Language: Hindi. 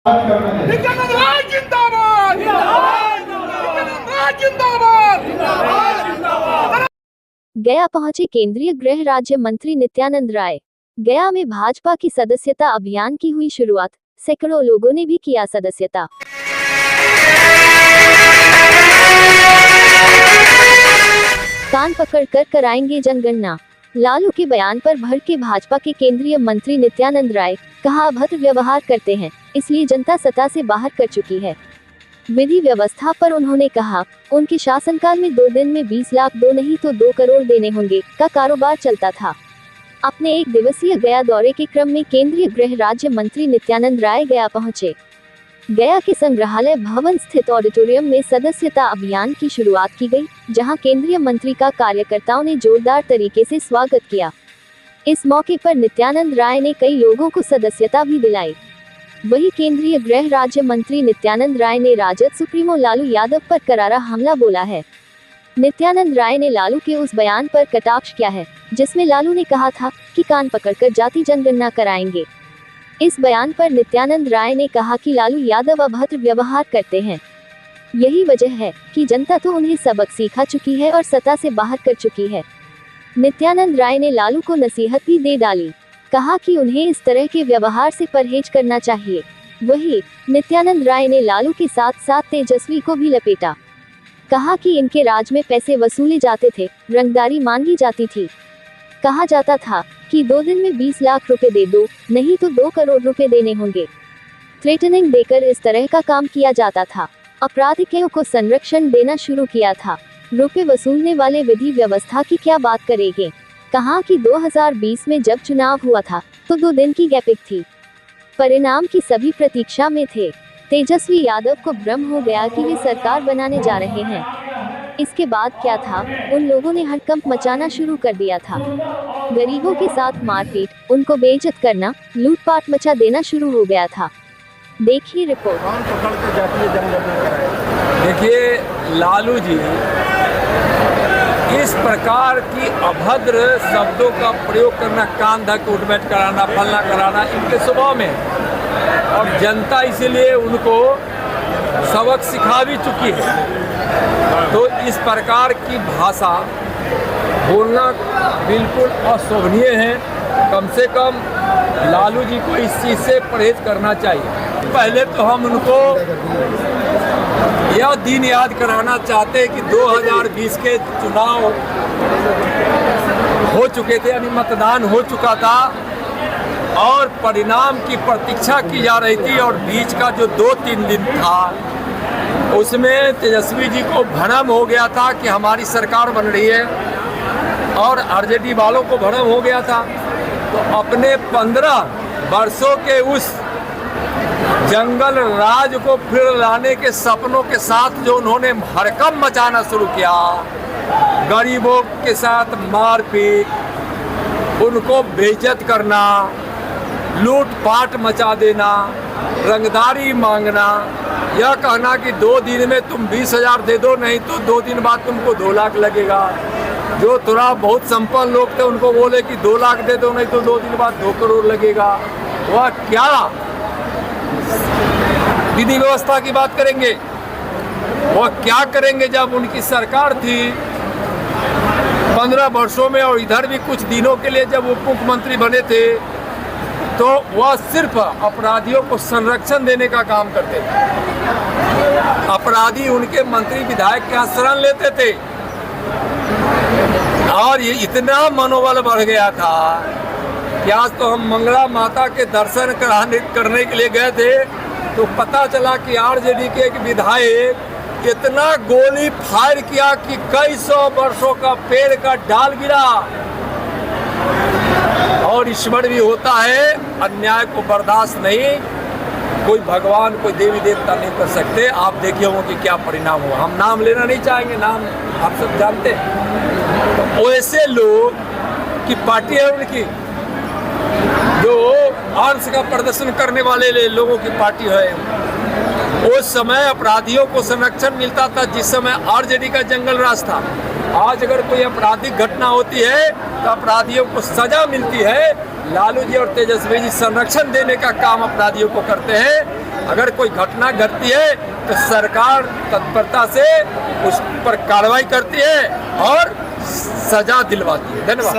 नित्यानंद राय जिंदाबाद, नित्यानंद राय जिंदाबाद। गया पहुंचे केंद्रीय गृह राज्य मंत्री नित्यानंद राय। गया में भाजपा की सदस्यता अभियान की हुई शुरुआत, सैकड़ों लोगों ने भी किया सदस्यता। कान पकड़कर कराएंगे जनगणना, लालू के बयान पर भड़के भाजपा के केंद्रीय मंत्री नित्यानंद राय। कहा, अभद्र व्यवहार करते हैं, इसलिए जनता सत्ता से बाहर कर चुकी है। विधि व्यवस्था पर उन्होंने कहा, उनके शासनकाल में 2 दिन में 20 लाख, 2 नहीं तो 2 करोड़ देने होंगे का कारोबार चलता था। अपने 1 दिवसीय गया दौरे के क्रम में केंद्रीय गृह राज्य मंत्री नित्यानंद राय गया पहुंचे। गया के संग्रहालय भवन स्थित ऑडिटोरियम में सदस्यता अभियान की शुरुआत की गई, जहां केंद्रीय मंत्री का कार्यकर्ताओं ने जोरदार तरीके से स्वागत किया। इस मौके पर नित्यानंद राय ने कई लोगों को सदस्यता भी दिलाई। वहीं केंद्रीय गृह राज्य मंत्री नित्यानंद राय ने राजद सुप्रीमो लालू यादव पर करारा हमला बोला है। नित्यानंद राय ने लालू के उस बयान पर कटाक्ष किया है, जिसमें लालू ने कहा था कि कान पकड़कर जाति जनगणना कराएंगे। इस बयान पर नित्यानंद राय ने कहा कि लालू यादव अभद्र व्यवहार करते हैं। यही वजह है कि जनता तो उन्हें सबक सिखा चुकी है और सत्ता से बाहर कर चुकी है। नित्यानंद राय ने लालू को नसीहत भी दे डाली, कहा कि उन्हें इस तरह के व्यवहार से परहेज करना चाहिए। वहीं नित्यानंद राय ने लालू के साथ साथ तेजस्वी को भी लपेटा। कहा कि इनके राज में पैसे वसूले जाते थे, रंगदारी मांगी जाती थी। कहा जाता था कि 2 दिन में 20 लाख रुपए दे दो, नहीं तो 2 करोड़ रुपए देने होंगे। थ्रेटनिंग देकर इस तरह का काम किया जाता था। अपराधियों को संरक्षण देना शुरू किया था। रुपए वसूलने वाले विधि व्यवस्था की क्या बात करेंगे। कहा कि 2020 में जब चुनाव हुआ था तो 2 दिन की गैपिंग थी। परिणाम की सभी प्रतीक्षा में थे। तेजस्वी यादव को भ्रम हो गया कि वे सरकार बनाने जा रहे हैं। इसके बाद क्या था, उन लोगों ने हड़कंप मचाना शुरू कर दिया था। गरीबों के साथ मारपीट, उनको बेइज्जत करना, लूटपाट मचा देना शुरू हो गया था। देखिए रिपोर्ट। देखिए, लालू जी इस प्रकार की अभद्र शब्दों का प्रयोग करना, कान धक उठ बैठ कराना, फलना कराना, इनके स्वभाव में, और जनता इसीलिए उनको सबक सिखा भी चुकी है। तो इस प्रकार की भाषा बोलना बिल्कुल अशोभनीय है। कम से कम लालू जी को इस चीज़ से परहेज करना चाहिए। पहले तो हम उनको यह दिन याद कराना चाहते कि 2020 के चुनाव हो चुके थे, यानी मतदान हो चुका था और परिणाम की प्रतीक्षा की जा रही थी। और बीच का जो 2-3 दिन था, उसमें तेजस्वी जी को भ्रम हो गया था कि हमारी सरकार बन रही है, और आरजेडी वालों को भ्रम हो गया था। तो अपने 15 वर्षों के उस जंगल राज को फिर लाने के सपनों के साथ जो उन्होंने हड़कंप मचाना शुरू किया, गरीबों के साथ मारपीट, उनको बेइज्जत करना, लूटपाट मचा देना, रंगदारी मांगना, यह कहना कि 2 दिन में तुम 20,000 दे दो, नहीं तो 2 दिन बाद तुमको 2 लाख लगेगा। जो थोड़ा बहुत संपन्न लोग थे उनको बोले कि 2 लाख दे दो, नहीं तो 2 दिन बाद 2 करोड़ लगेगा। वह क्या विधि व्यवस्था की बात करेंगे? वह क्या करेंगे जब उनकी सरकार थी 15 वर्षों में, और इधर भी कुछ दिनों के लिए जब उप मुख्यमंत्री बने थे, तो वह सिर्फ अपराधियों को संरक्षण देने का काम करते थे। अपराधी उनके मंत्री विधायक के यहाँ शरण लेते थे, और ये इतना मनोबल बढ़ गया था कि आज तो हम मंगला माता के दर्शन करने के लिए गए थे, तो पता चला कि आरजेडी के एक विधायक इतना गोली फायर किया कि कई 100 वर्षों का पेड़ का डाल गिरा। और ईश्वर भी होता है, अन्याय को बर्दाश्त नहीं, कोई भगवान कोई देवी देवता नहीं कर सकते। आप देखिए होंगे कि क्या परिणाम हुआ। हम नाम लेना नहीं चाहेंगे, नाम आप सब जानते हैं। तो ऐसे लोग की पार्टी है उनकी, जो आंस का प्रदर्शन करने वाले लोगों की पार्टी है। उस समय अपराधियों को संरक्षण मिलता था, जिस समय आरजेडी का जंगल राज था। आज अगर कोई आपराधिक घटना होती है तो अपराधियों को सजा मिलती है। लालू जी और तेजस्वी जी संरक्षण देने का काम अपराधियों को करते हैं। अगर कोई घटना घटती है तो सरकार तत्परता से उस पर कार्रवाई करती है और सजा दिलवाती है। धन्यवाद।